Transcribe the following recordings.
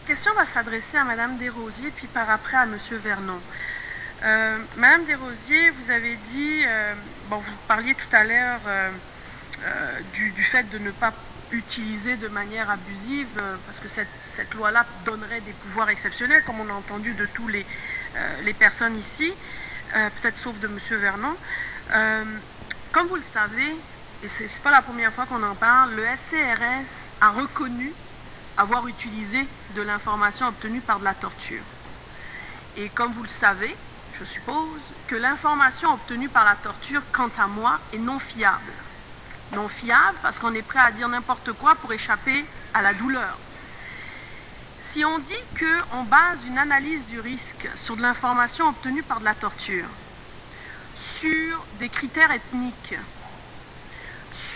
question va s'adresser à Madame Desrosiers, puis par après à Monsieur Vernon. Madame Desrosiers, vous avez dit, vous parliez tout à l'heure du fait de ne pas utiliser de manière abusive, parce que cette loi-là donnerait des pouvoirs exceptionnels, comme on a entendu de tous les personnes ici, peut-être sauf de Monsieur Vernon. Comme vous le savez, et ce n'est pas la première fois qu'on en parle, le SCRS a reconnu avoir utilisé de l'information obtenue par de la torture. Et comme vous le savez, je suppose, que l'information obtenue par la torture, quant à moi, est non fiable. Non fiable parce qu'on est prêt à dire n'importe quoi pour échapper à la douleur. Si on dit qu'on base une analyse du risque sur de l'information obtenue par de la torture, sur des critères ethniques,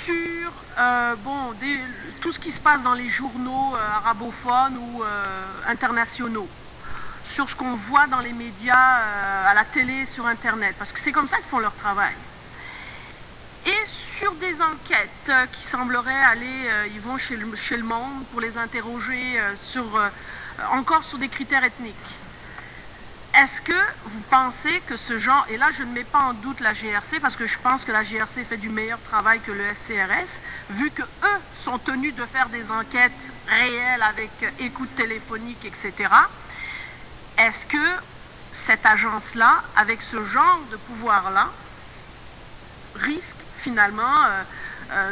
sur tout ce qui se passe dans les journaux arabophones ou internationaux, sur ce qu'on voit dans les médias, à la télé, sur Internet, parce que c'est comme ça qu'ils font leur travail. Et sur des enquêtes qui sembleraient aller, ils vont chez le monde pour les interroger encore sur des critères ethniques. Est-ce que vous pensez que ce genre, et là je ne mets pas en doute la GRC parce que je pense que la GRC fait du meilleur travail que le SCRS, vu que eux sont tenus de faire des enquêtes réelles avec écoute téléphonique, etc. Est-ce que cette agence-là, avec ce genre de pouvoir-là, risque finalement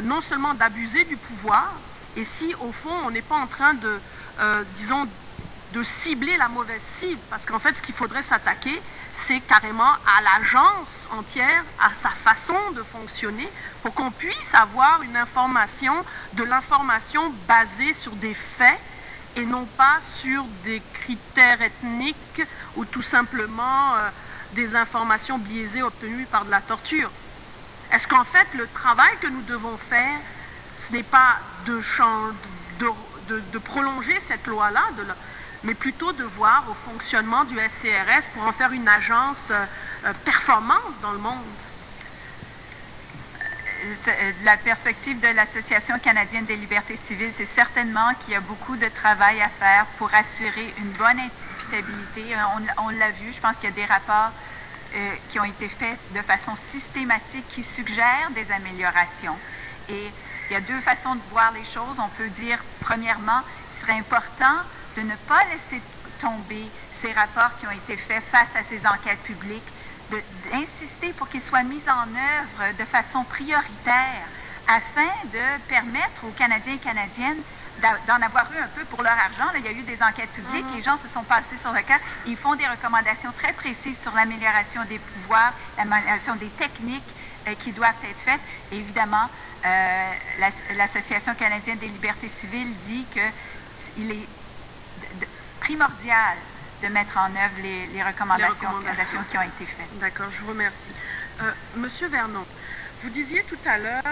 non seulement d'abuser du pouvoir, et si au fond on n'est pas en train de, disons, de cibler la mauvaise cible, parce qu'en fait ce qu'il faudrait s'attaquer, c'est carrément à l'agence entière, à sa façon de fonctionner, pour qu'on puisse avoir une information, de l'information basée sur des faits, et non pas sur des critères ethniques, ou tout simplement des informations biaisées obtenues par de la torture. Est-ce qu'en fait le travail que nous devons faire, ce n'est pas de prolonger cette loi-là, mais plutôt de voir au fonctionnement du SCRS pour en faire une agence performante dans le monde? La perspective de l'Association canadienne des libertés civiles, c'est certainement qu'il y a beaucoup de travail à faire pour assurer une bonne imputabilité. On l'a vu, je pense qu'il y a des rapports qui ont été faits de façon systématique qui suggèrent des améliorations. Et il y a deux façons de voir les choses. On peut dire, premièrement, il serait important de ne pas laisser tomber ces rapports qui ont été faits face à ces enquêtes publiques, d'insister pour qu'ils soient mis en œuvre de façon prioritaire afin de permettre aux Canadiens et Canadiennes d'en avoir eu un peu pour leur argent. Là, il y a eu des enquêtes publiques, les gens se sont passés sur le cas, ils font des recommandations très précises sur l'amélioration des pouvoirs, l'amélioration des techniques qui doivent être faites. Et évidemment, l'Association canadienne des libertés civiles dit qu'il est primordial de mettre en œuvre les recommandations qui ont été faites. D'accord, je vous remercie. Monsieur Vernon, vous disiez tout à l'heure,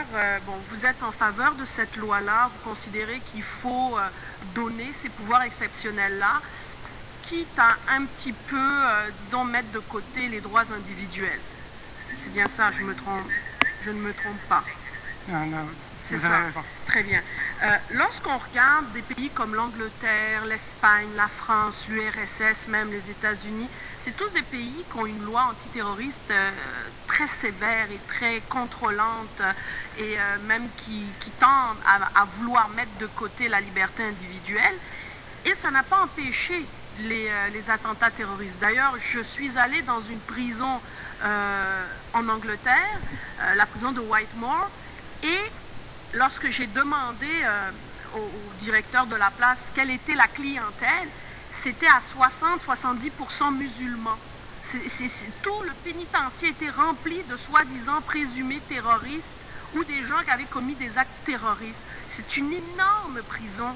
vous êtes en faveur de cette loi-là, vous considérez qu'il faut donner ces pouvoirs exceptionnels-là, quitte à un petit peu, disons, mettre de côté les droits individuels. C'est bien ça, je ne me trompe pas. Non, c'est ça. Très bien. Lorsqu'on regarde des pays comme l'Angleterre, l'Espagne, la France, l'URSS, même les États-Unis, c'est tous des pays qui ont une loi antiterroriste très sévère et très contrôlante et même qui tendent à vouloir mettre de côté la liberté individuelle. Et ça n'a pas empêché les attentats terroristes. D'ailleurs, je suis allée dans une prison en Angleterre, la prison de Whitmore, et lorsque j'ai demandé au directeur de la place quelle était la clientèle, c'était à 60-70% musulmans. Tout le pénitencier était rempli de soi-disant présumés terroristes ou des gens qui avaient commis des actes terroristes. C'est une énorme prison.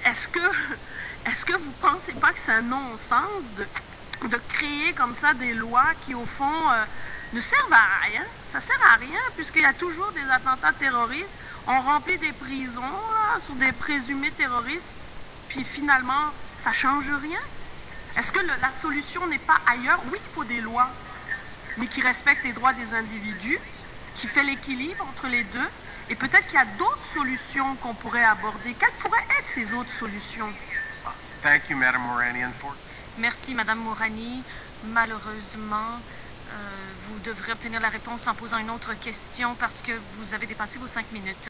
Est-ce que vous ne pensez pas que c'est un non-sens de créer comme ça des lois qui, au fond, ne servent à rien? Ça ne sert à rien, puisqu'il y a toujours des attentats terroristes. On remplit des prisons là, sur des présumés terroristes, puis finalement, ça ne change rien. Est-ce que la solution n'est pas ailleurs? Oui, il faut des lois, mais qui respectent les droits des individus, qui fait l'équilibre entre les deux, et peut-être qu'il y a d'autres solutions qu'on pourrait aborder. Quelles pourraient être ces autres solutions? Thank you, Madam Moranian. Merci, Madame Mourani. Malheureusement, vous devrez obtenir la réponse en posant une autre question parce que vous avez dépassé vos 5 minutes.